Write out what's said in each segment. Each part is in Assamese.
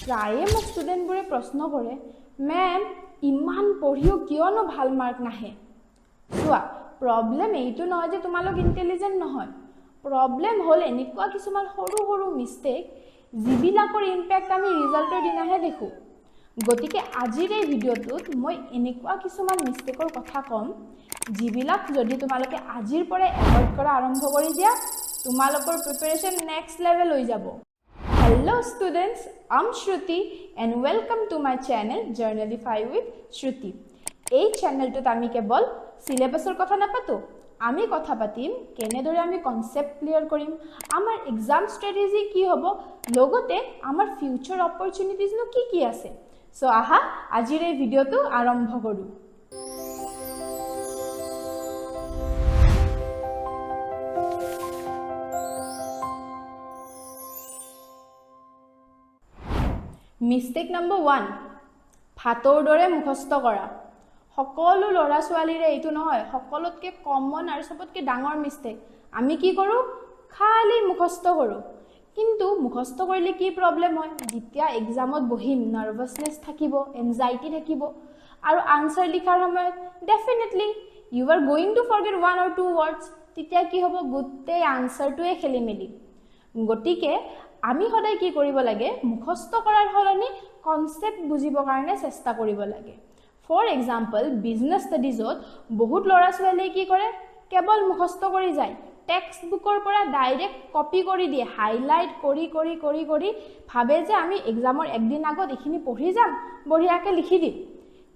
প্ৰায়ে মোক ষ্টুডেণ্টবোৰে প্ৰশ্ন কৰে, মেম ইমান পঢ়িও কিয়নো ভাল মাৰ্ক নাহে? চোৱা, প্ৰব্লেম এইটো নহয় যে তোমালোক ইণ্টেলিজেণ্ট নহয়। প্ৰব্লেম হ'ল এনেকুৱা কিছুমান সৰু সৰু মিষ্টেক যিবিলাকৰ ইম্পেক্ট আমি ৰিজাল্টৰ দিনাহে দেখোঁ। গতিকে আজিৰ এই ভিডিঅ'টোত মই এনেকুৱা কিছুমান মিষ্টেকৰ কথা ক'ম যিবিলাক যদি তোমালোকে আজিৰ পৰাই এভইড কৰা আৰম্ভ কৰি দিয়া, তোমালোকৰ প্ৰিপাৰেশ্যন নেক্সট লেভেল হৈ যাব। Hello students, I'm Shruti and welcome to my channel Journalify with Shruti. এই চেনেলটোত আমি কেৱল সিলেবাসৰ কথা নাপাতো, আমি কথা পাতিম কেনেদৰে আমি কনসেপ্ট ক্লিয়াৰ কৰিম, আমাৰ এক্সাম ষ্ট্ৰেটেজি কি হ'ব, লগতে আমাৰ ফিউচাৰ অপৰচুনিটিজনো কি কি আছে। সো আহা আজিৰ এই ভিডিঅ'টো আৰম্ভ কৰোঁ। মিষ্টেক নম্বৰ 1, ভাতৰ দৰে মুখস্থ কৰা। সকলো ল'ৰা ছোৱালীৰে এইটো নহয়, সকলোতকৈ কমন আৰু সবতকৈ ডাঙৰ মিষ্টেক। আমি কি কৰোঁ? খালি মুখস্থ কৰোঁ। কিন্তু মুখস্থ কৰিলে কি প্ৰব্লেম হয়? যেতিয়া এক্সামত বহিম নাৰ্ভাছনেছ থাকিব, এনজাইটি থাকিব, আৰু আনসাৰ লিখাৰ সময়ত definitely you are going to forget 1 or 2 words। তেতিয়া কি হ'ব? গোটেই আনসাৰটোৱে খেলি মেলি। গতিকে আমি সদায় কি কৰিব লাগে? মুখস্থ কৰাৰ সলনি কনসেপ্ট বুজিবৰ কাৰণে চেষ্টা কৰিব লাগে। ফৰ এক্সাম্পল, বিজনেছ ষ্টাডিজত বহুত ল'ৰা ছোৱালীয়ে কি কৰে? কেৱল মুখস্থ কৰি যায়, টেক্সট বুকৰ পৰা ডাইৰেক্ট কপি কৰি দিয়ে, হাইলাইট কৰি কৰি কৰি কৰি ভাবে যে আমি এক্সামৰ একদিন আগত এইখিনি পঢ়ি যাম, বঢ়িয়াকৈ লিখি দিম।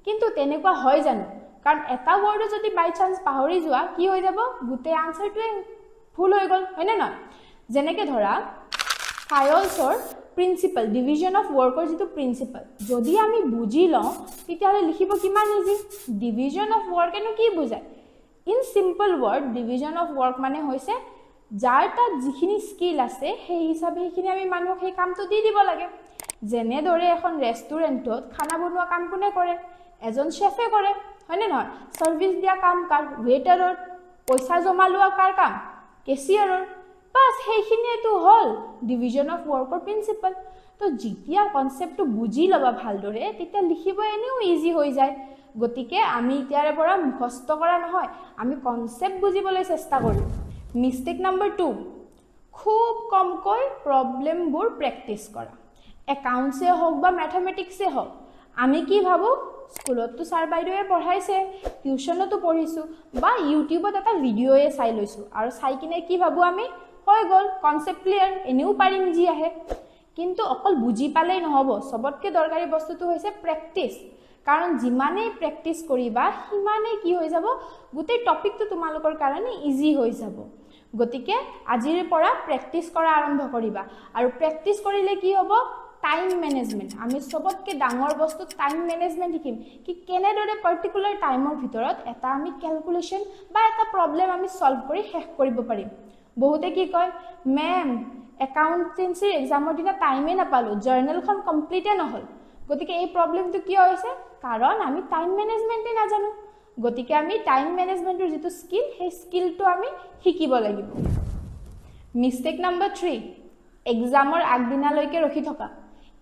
কিন্তু তেনেকুৱা হয় জানো? কাৰণ এটা ৱৰ্ডো যদি বাই চান্স পাহৰি যোৱা, কি হৈ যাব? গোটেই আনসাৰটোৱে ভুল হৈ গ'ল, হয়নে নহয়? যেনেকৈ ধৰা ফাইলছৰ প্ৰিন্সিপাল, ডিভিজন অফ ৱৰ্কৰ যিটো প্ৰিন্সিপাল যদি আমি বুজি লওঁ তেতিয়াহ'লে লিখিব কিমান ইজি। ডিভিজন অফ ৱৰ্কেনো কি বুজায়? In simple word, division of work মানে হৈছে যাৰ তাত যিখিনি স্কিল আছে সেই হিচাপে সেইখিনি আমি মানুহক সেই কামটো দি দিব লাগে। যেনেদৰে এখন ৰেষ্টুৰেণ্টত খানা বনোৱা কাম কোনে কৰে? এজন চেফে কৰে, হয়নে নহয়? ছাৰ্ভিচ দিয়া কাম কাৰ? ৱেটাৰৰ। পইচা জমা লোৱা কাৰ কাম? কেচিয়াৰৰ। বাস সেইখিনিয়েতো হ'ল ডিভিজন অফ ৱৰ্কৰ প্ৰিন্সিপাল। তো যেতিয়া কনসেপ্টটো বুজি ল'বা ভালদৰে তেতিয়া লিখিব এনেও ইজি হৈ যায়। গতিকে আমি এতিয়াৰে পৰা মুখস্থ কৰা নহয়, আমি কনসেপ্ট বুজিবলৈ চেষ্টা কৰোঁ। মিষ্টেক নম্বৰ 2, খুব কমকৈ প্ৰব্লেমবোৰ প্ৰেক্টিছ কৰা। একাউণ্টছে হওক বা মেথমেটিক্সে হওক, আমি কি ভাবোঁ? স্কুলততো ছাৰ বাইদেৱে পঢ়াইছে, টিউশ্যনতো পঢ়িছোঁ, বা ইউটিউবত এটা ভিডিঅ'য়ে চাই লৈছোঁ, আৰু চাই কিনে কি ভাবোঁ আমি? হৈ গ'ল, কনসেপ্ট ক্লিয়াৰ, এনেও পাৰিম যি আহে। কিন্তু অকল বুজি পালেই নহ'ব, সবতকৈ দৰকাৰী বস্তুটো হৈছে প্ৰেক্টিছ। কাৰণ যিমানেই প্ৰেক্টিছ কৰিবা সিমানেই কি হৈ যাব? গোটেই টপিকটো তোমালোকৰ কাৰণে ইজি হৈ যাব। গতিকে আজিৰ পৰা প্ৰেক্টিছ কৰা আৰম্ভ কৰিবা। আৰু প্ৰেক্টিছ কৰিলে কি হ'ব? Time management. আমি সবতকৈ ডাঙৰ বস্তু টাইম মেনেজমেণ্ট শিকিম, কি কেনেদৰে পাৰ্টিকুলাৰ টাইমৰ ভিতৰত এটা আমি কেলকুলেশ্যন বা এটা প্ৰব্লেম আমি সলভ কৰি শেষ কৰিব পাৰিম। বহুতে কি কয়, মেম একাউণ্টেঞ্চিৰ এক্সামৰ দিনা টাইমেই নাপালোঁ, জাৰ্নেলখন কমপ্লিটে নহ'ল। গতিকে এই প্ৰব্লেমটো কিয় হৈছে? কাৰণ আমি টাইম মেনেজমেণ্টেই নাজানো। গতিকে আমি টাইম মেনেজমেণ্টৰ যিটো স্কিল, সেই স্কিলটো আমি শিকিব লাগিব। মিষ্টেক নম্বৰ 3, এক্সামৰ আগদিনালৈকে ৰখি থকা।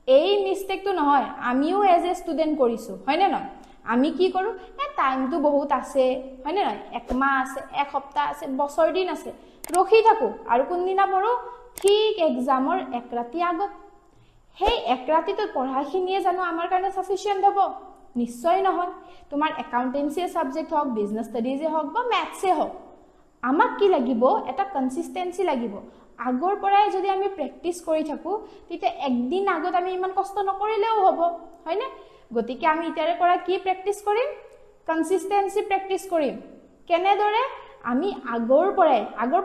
এই মিষ্টেকটো নহয়, আমিও এজ এ ষ্টুডেণ্ট কৰিছোঁ, হয়নে নহয়? আমি কি কৰোঁ? টাইমটো বহুত আছে, হয়নে নহয়? 1 মাহ আছে, 1 সপ্তাহ আছে, বছৰ দিন আছে, ৰখি থাকোঁ। আৰু কোনদিনা পঢ়োঁ? ঠিক এক্সামৰ 1 ৰাতি আগত। সেই 1 ৰাতিটোত পঢ়াখিনিয়ে জানো আমাৰ কাৰণে ছাফিচিয়েণ্ট হ'ব? নিশ্চয় নহয়। তোমাৰ একাউণ্টেঞ্চিয়ে ছাবজেক্ট হওক, বিজনেছ ষ্টাডিজে হওক বা মেথছে হওক, আমাক কি লাগিব? এটা কনচিষ্টেঞ্চি লাগিব। আগৰ পৰাই যদি আমি প্ৰেক্টিছ কৰি থাকোঁ তেতিয়া একদিন আগত আমি ইমান কষ্ট নকৰিলেও হ'ব, হয়নে? গতিকে আমি এতিয়াৰে পৰা কি প্ৰেক্টিছ কৰিম? কনচিষ্টেঞ্চি প্ৰেক্টিছ কৰিম। কেনেদৰে? আমি আগৰ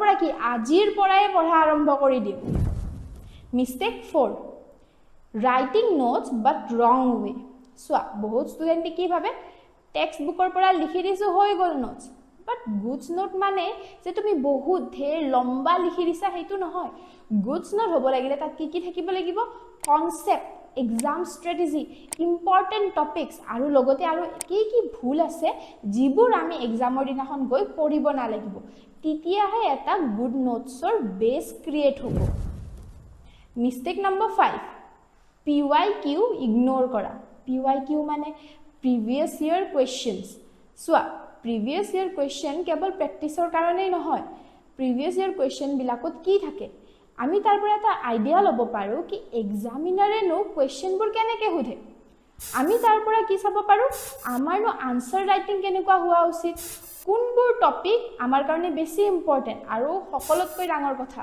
পৰা কি আজিৰ পৰাই পঢ়া আৰম্ভ কৰি দিম। মিষ্টেক 4, ৰাইটিং নোটছ বাট ৰং ৱে। চোৱা, বহুত ষ্টুডেণ্টে কি ভাবে? টেক্সট বুকৰ পৰা লিখি দিছোঁ, হৈ গ'ল নোটছ। বাট গুডছ নোট মানে যে তুমি বহুত ঢেৰ লম্বা লিখি দিছা সেইটো নহয়। গুডছ নোট হ'ব লাগিলে তাত কি কি থাকিব লাগিব? Concept, exam strategy, important topics, আৰু লগতে আৰু কি কি ভুল আছে যিবোৰ আমি এক্সামৰ দিনাখন গৈ পঢ়িব নালাগিব। তেতিয়াহে এটা গুড নোটছৰ বেছ ক্ৰিয়েট হ'ব। মিষ্টেক নম্বৰ 5, PYQ ইগনোৰ কৰা PYQ মানে প্ৰিভিয়াছ ইয়াৰ কুৱেশ্যনছ চোৱা প্ৰিভিয়াছ ইয়াৰ কুৱেশ্যন কেৱল প্ৰেক্টিছৰ কাৰণেই নহয় প্ৰিভিয়াছ ইয়াৰ কুৱেশ্যনবিলাকত কি থাকে আমি তাৰ পৰা এটা আইডিয়া ল'ব পাৰোঁ কি এক্সামিনাৰেনো কুৱেশ্যনবোৰ কেনেকৈ সোধে আমি তাৰ পৰা কি চাব পাৰোঁ আমাৰনো আনসাৰ ৰাইটিং কেনেকুৱা হোৱা উচিত কোনবোৰ টপিক আমাৰ কাৰণে বেছি ইম্পৰ্টেণ্ট আৰু সকলোতকৈ ডাঙৰ কথা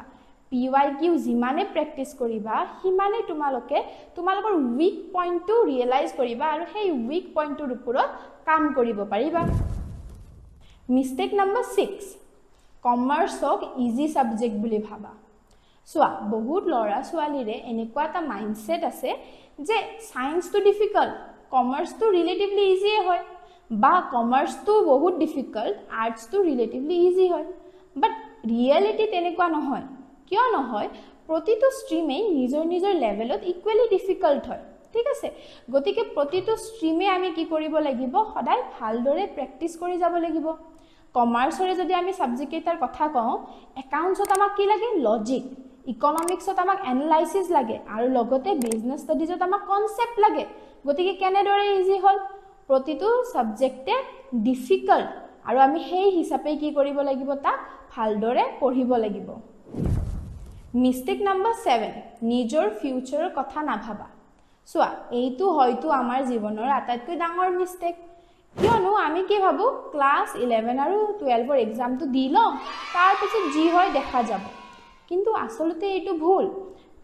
PYQ যিমানে প্ৰেক্টিছ কৰিবা সিমানে তোমালোকৰ উইক পইণ্টটো ৰিয়েলাইজ কৰিবা আৰু সেই উইক পইণ্টটোৰ ওপৰত কাম কৰিব পাৰিবা মিষ্টেক নম্বৰ 6 কমাৰ্চক ইজি সাবজেক্ট বুলি ভাবা চোৱা বহুত ল'ৰা ছোৱালীৰে এনেকুৱা এটা মাইণ্ডছেট আছে যে সায়েন্সটো ডিফিকাল্ট কমাৰ্চটো ৰিলেটিভলি ইজি হয় বা কমাৰ্চটো বহুত ডিফিকাল্ট আৰ্টছটো ৰিলেটিভলি ইজি হয় বাট ৰিয়েলিটি তেনেকুৱা নহয় কিয় নহয় প্ৰতিটো ষ্ট্ৰীমেই নিজৰ লেভেলত ইকুৱেলি ডিফিকাল্ট হয় ঠিক আছে গতিকে প্ৰতিটো ষ্ট্ৰীমে আমি কি কৰিব লাগিব সদায় ভালদৰে প্ৰেক্টিছ কৰি যাব লাগিব কমাৰ্চৰে যদি আমি সাবজেক্ট এটাৰ কথা কওঁ একাউন্টছত আমাক কি লাগে লজিক ইকনমিক্সত আমাক এনালাইসিস লাগে আৰু লগতে বিজনেস ষ্টাডিজত আমাক কনসেপ্ট লাগে গতিকে কেনেদৰে ইজি হ'ল প্ৰতিটো সাবজেক্টে ডিফিকাল্ট আৰু আমি সেই হিচাপে কি কৰিব লাগিব তাক ভালদৰে পঢ়িব লাগিব মিষ্টেক নম্বৰ 7 নিজৰ ফিউচাৰৰ কথা নাভাবা চোৱা এইটো হয়তো আমাৰ জীৱনৰ আটাইতকৈ ডাঙৰ মিষ্টেক কিয়নো আমি কি ভাবো ক্লাস 11 আৰু 12 ৰ এক্সামটো দি লওঁ তাৰ পিছত যি হয় দেখা যাব কিন্তু আসলতে এইটো ভুল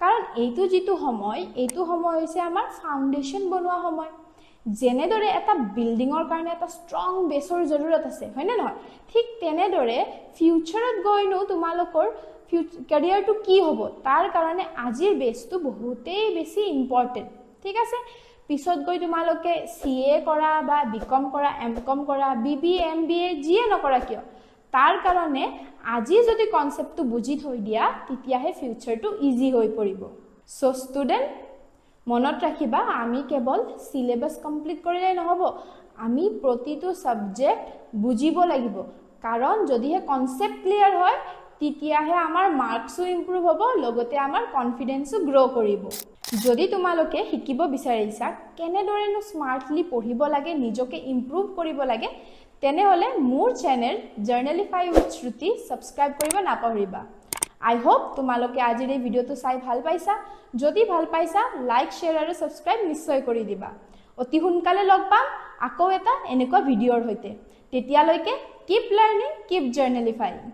কাৰণ এইটো যেটো সময় হৈছে আমাৰ ফাউন্ডেশন বনোৱা সময় যেনেদৰে এটা বিল্ডিংৰ কাৰণে এটা ষ্ট্ৰং বেছৰ জৰুৰত আছে হয়নে নহয় ঠিক তেনেদৰে ফিউচাৰত গৈনো তোমালোকৰ ক্যাৰিয়াৰটো কি হ'ব তাৰ কাৰণে আজিৰ বেছটো বহুতেই বেছি ইম্পৰ্টেন্ট ঠিক আছে পিছত গৈ তোমালোকে CA কৰা বা BCom কৰা MCom কৰা BBA MBA যিয়ে নকৰা কিয় তাৰ কাৰণে আজি যদি কনসেপ্টটো বুজি থৈ দিয়া তেতিয়াহে ফিউচাৰটো ইজি হৈ পৰিব সো ষ্টুডেন্ট মনত ৰাখিবা আমি কেৱল সিলেবাস কমপ্লিট কৰিলে নহব আমি প্ৰতিটো সাবজেক্ট বুজিব লাগিব কাৰণ যদিহে কনসেপ্ট ক্লিয়াৰ হয় তেতিয়াহে আমাৰ মাৰ্কসও ইমপ্ৰুভ হ'ব লগতে আমাৰ কনফিডেন্সও গ্ৰো কৰিব যদি তোমালোকে শিকিব বিচাৰিছা কেনেদৰেনো স্মাৰ্টলি পঢ়িব লাগে নিজকে ইমপ্ৰুভ কৰিব লাগে তেনেহলে মোৰ চেনেল জাৰ্নেলিফাই উইথ শ্ৰুতি সাবস্ক্ৰাইব কৰিব নাপাহৰিবা I hope তোমালোকে আজিৰ এই ভিডিওটো চাই ভাল পাইছা যদি ভাল পাইছা লাইক শেয়াৰ আৰু সাবস্ক্ৰাইব নিশ্চয় কৰি দিবা অতি সোনকালে লগ পাম আকৌ এটা এনেকুৱা ভিডিওৰ হৈতে তেতিয়ালৈকে keep learning keep journalifying